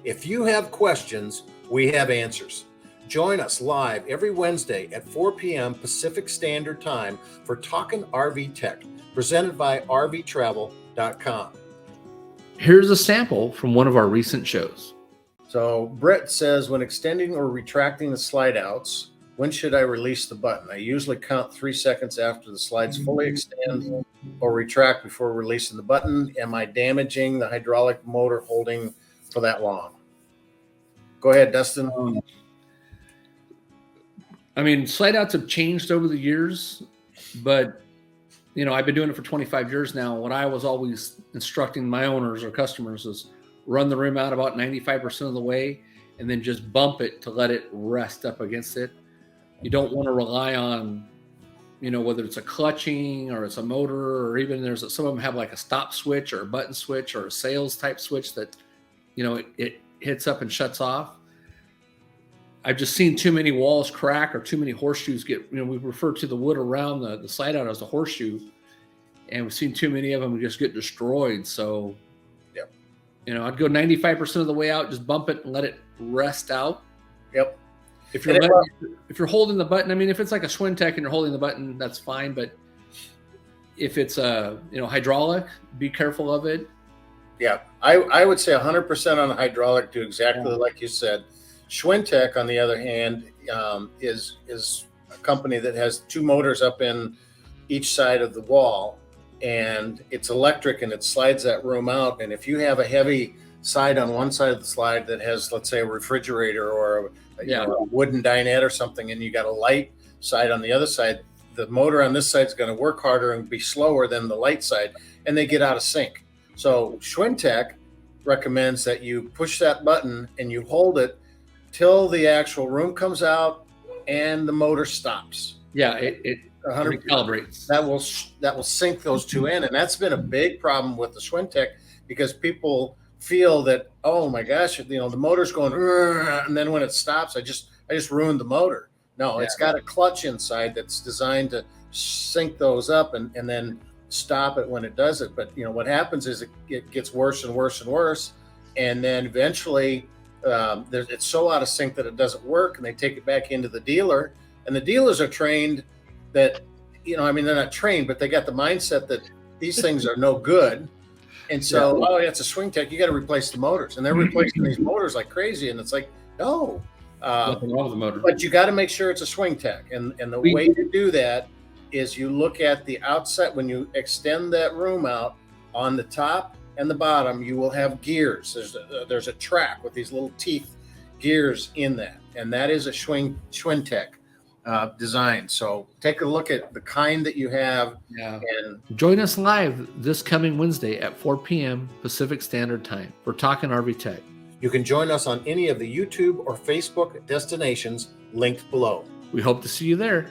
If you have questions, we have answers. Join us live every Wednesday at 4 p.m. Pacific Standard Time for Talkin' RV Tech, presented by RVTravel.com. Here's a sample from one of our recent shows. So Brett says, when extending or retracting the slide outs, when should I release the button? I usually count 3 seconds after the slides fully extend or retract before releasing the button. Am I damaging the hydraulic motor holding for that long? Go ahead, Dustin. I mean, slide outs have changed over the years, but I've been doing it for 25 years now. What I was always instructing my owners or customers is run the rim out about 95% of the way and then just bump it to let it rest up against it. You don't want to rely on, whether it's a clutching or it's a motor, or even some of them have like a stop switch or a button switch or a sales type switch that, it hits up and shuts off. I've just seen too many walls crack or too many horseshoes get, we refer to the wood around the slide out as a horseshoe, and we've seen too many of them just get destroyed. So, yep. I'd go 95% of the way out, just bump it and let it rest out. Yep. If you're holding the button, I mean, if it's like a Schwintek and you're holding the button, that's fine. But if it's hydraulic, be careful of it. Yeah, I would say 100% on the hydraulic, do exactly like you said. Schwintek, on the other hand, is a company that has 2 motors up in each side of the wall, and it's electric and it slides that room out. And if you have a heavy side on one side of the slide that has, let's say, a refrigerator or a wooden dinette or something, and you got a light side on the other side, the motor on this side is going to work harder and be slower than the light side, and they get out of sync. So Schwintek recommends that you push that button and you hold it till the actual room comes out and the motor stops. Yeah, it recalibrates. That will sync those two in, and that's been a big problem with the Schwintek, because people feel that, oh my gosh, the motor's going, and then when it stops, I just ruined the motor. No, it's got a clutch inside that's designed to sync those up and then stop it when it does it. But what happens is it gets worse and worse and worse, and then eventually it's so out of sync that it doesn't work, and they take it back into the dealer, and the dealers are trained that they're not trained, but they got the mindset that these things are no good. And so, it's a Schwintek, you got to replace the motors, and they're replacing these motors like crazy. And it's like, no, nothing wrong with the motor, but you got to make sure it's a Schwintek. And the way to do that is you look at the outside. When you extend that room out, on the top and the bottom, you will have gears. There's a track with these little teeth gears in that, and that is a Schwintek design. So take a look at the kind that you have. Yeah. And join us live this coming Wednesday at 4 p.m. Pacific Standard Time for Talkin' RV Tech. You can join us on any of the YouTube or Facebook destinations linked below. We hope to see you there.